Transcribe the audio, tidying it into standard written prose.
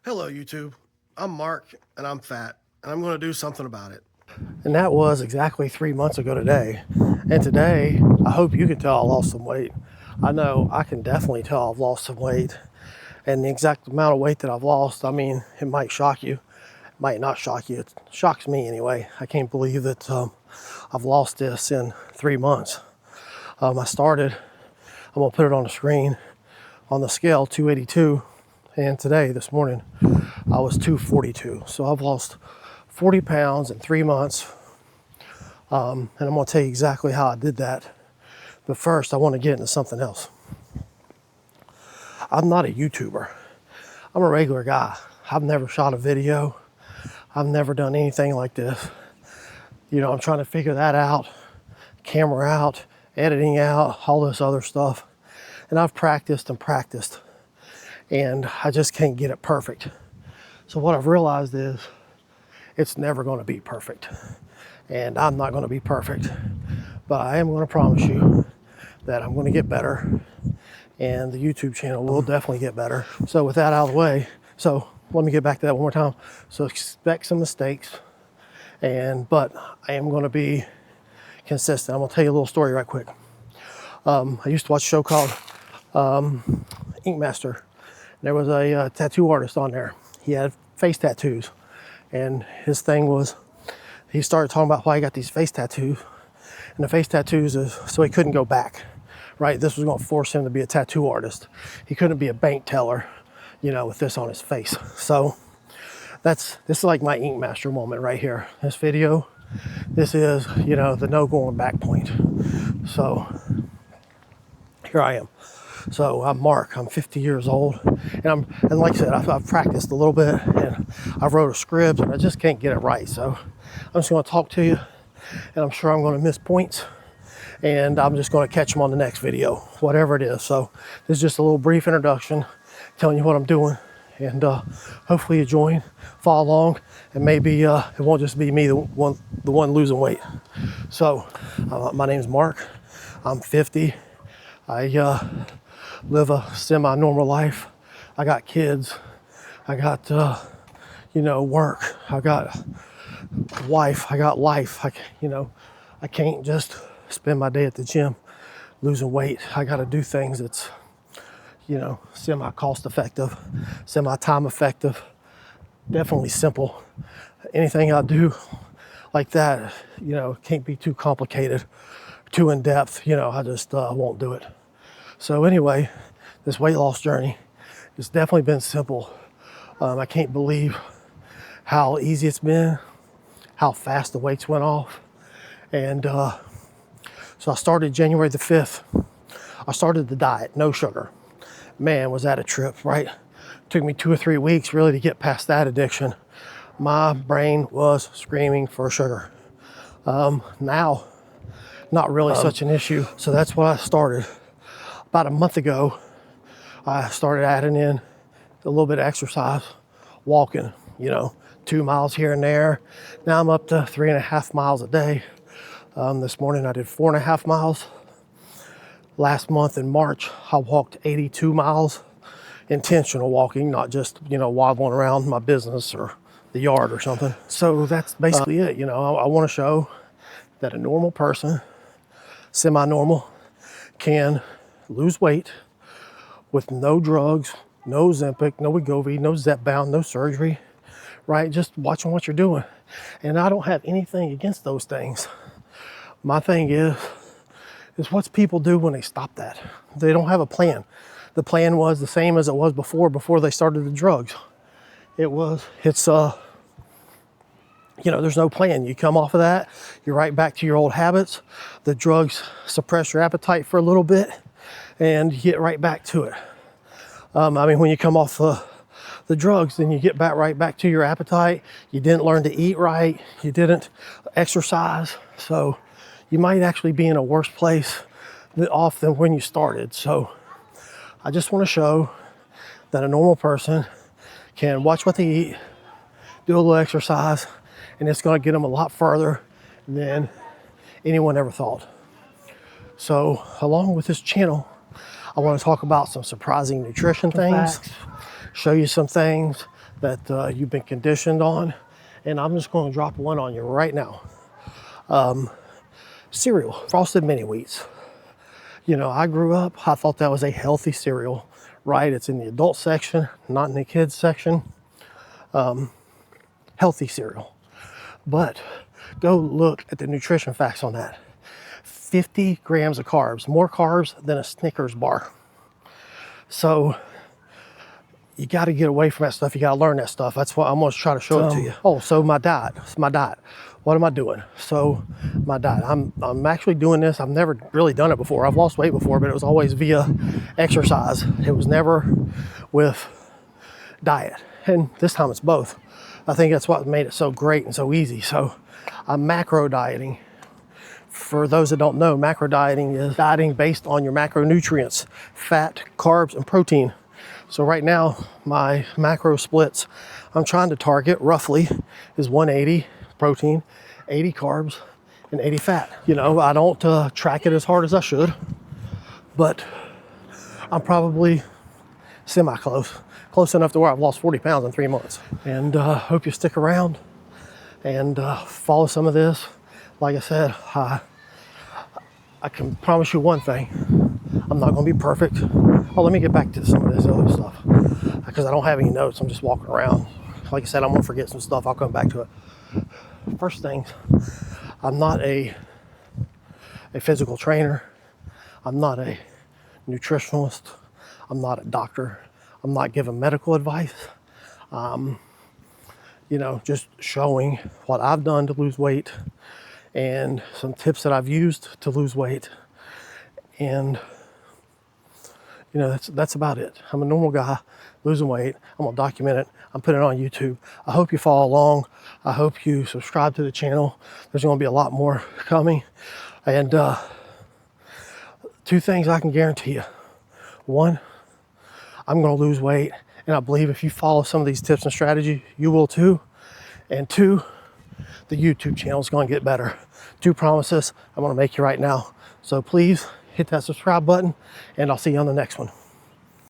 Hello, YouTube. I'm Mark, and I'm fat, and I'm going to do something about it. And that was exactly 3 months ago today. And today, I hope you can tell I lost some weight. I know I can definitely tell I've lost some weight. And the exact amount of weight that I've lost, I mean, it might shock you. It might not shock you. It shocks me anyway. I can't believe that I've lost this in 3 months. I started, I'm going to put it on the screen, on the scale, 282. And today, this morning, I was 242. So I've lost 40 pounds in 3 months. And I'm going to tell you exactly how I did that. But first, I want to get into something else. I'm not a YouTuber. I'm a regular guy. I've never shot a video. I've never done anything like this. You know, I'm trying to figure that out, camera out, editing out, all this other stuff. And I've practiced and practiced. And I just can't get it perfect. So what I've realized is it's never going to be perfect. And I'm not going to be perfect. But I am going to promise you that I'm going to get better. And the YouTube channel will definitely get better. So with that out of the way, so let me get back to that one more time. So expect some mistakes. But I am going to be consistent. I'm going to tell you a little story right quick. I used to watch a show called Ink Master. There was a tattoo artist on there. He had face tattoos. And his thing was, he started talking about why he got these face tattoos. And the face tattoos is so he couldn't go back, right? This was going to force him to be a tattoo artist. He couldn't be a bank teller, you know, with this on his face. So this is like my Ink Master moment right here. This video, this is, you know, the no going back point. So here I am. So I'm Mark, I'm 50 years old, and like I said, I've practiced a little bit, and I've wrote a script, and I just can't get it right. So I'm just going to talk to you, and I'm sure I'm going to miss points, and I'm just going to catch them on the next video, whatever it is. So this is just a little brief introduction, telling you what I'm doing, and hopefully you join, follow along, and maybe it won't just be me, the one losing weight. So my name's Mark. I'm 50. I live a semi-normal life. I got kids. I got, you know, work. I got a wife. I got life. I can't just spend my day at the gym losing weight. I got to do things that's, you know, semi-cost effective, semi-time effective, definitely simple. Anything I do like that, you know, can't be too complicated, too in-depth. You know, I just won't do it. So anyway, this weight loss journey has definitely been simple. I can't believe how easy it's been, how fast the weights went off. And so I started January the 5th. I started the diet, no sugar. Man, was that a trip, right? Took me 2 or 3 weeks really to get past that addiction. My brain was screaming for sugar. Now, not really such an issue. So that's what I started. About a month ago, I started adding in a little bit of exercise, walking, you know, 2 miles here and there. Now I'm up to 3.5 miles a day. This morning I did 4.5 miles. Last month in March, I walked 82 miles, intentional walking, not just, you know, wobbling around my business or the yard or something. So that's basically it. You know, I want to show that a normal person, semi-normal, can lose weight with no drugs, no Ozempic, no Wegovy, no Zepbound, no surgery, right? Just watching what you're doing. And I don't have anything against those things. My thing is what people do when they stop that. They don't have a plan. The plan was the same as it was before they started the drugs. It's you know, there's no plan. You come off of that, you're right back to your old habits. The drugs suppress your appetite for a little bit, and you get right back to it. I mean, when you come off the drugs, then you get right back to your appetite. You didn't learn to eat right. You didn't exercise. So you might actually be in a worse place off than when you started. So I just want to show that a normal person can watch what they eat, do a little exercise, and it's going to get them a lot further than anyone ever thought. So along with this channel, I want to talk about some surprising nutrition things, show you some things that you've been conditioned on. And I'm just going to drop one on you right now. Cereal, Frosted Mini Wheats. You know, I grew up, I thought that was a healthy cereal, right? It's in the adult section, not in the kids section. Healthy cereal. But go look at the nutrition facts on that. 50 grams of carbs, more carbs than a Snickers bar. So you got to get away from that stuff. You got to learn that stuff. That's what I'm going to try to show it to you. Oh, so my diet. What am I doing? So my diet, I'm actually doing this. I've never really done it before. I've lost weight before, but it was always via exercise. It was never with diet. And this time it's both. I think that's what made it so great and so easy. So I'm macro dieting. For those that don't know, macro dieting is dieting based on your macronutrients, fat, carbs, and protein. So right now, my macro splits, I'm trying to target roughly is 180 protein, 80 carbs, and 80 fat. You know, I don't track it as hard as I should, but I'm probably close enough to where I've lost 40 pounds in 3 months. And hope you stick around and follow some of this. Like I said, I can promise you one thing. I'm not going to be perfect. Oh, let me get back to some of this other stuff because I don't have any notes. I'm just walking around. Like I said, I'm going to forget some stuff. I'll come back to it. First things, I'm not a physical trainer. I'm not a nutritionist. I'm not a doctor. I'm not giving medical advice. You know, just showing what I've done to lose weight and some tips that I've used to lose weight. And, you know, that's about it. I'm a normal guy losing weight. I'm gonna document it. I'm putting it on YouTube. I hope you follow along. I hope you subscribe to the channel. There's gonna be a lot more coming. And two things I can guarantee you. One, I'm gonna lose weight. And I believe if you follow some of these tips and strategies, you will too. And two, the YouTube channel is gonna get better. 2 promises I'm gonna make you right now. So please hit that subscribe button and I'll see you on the next one.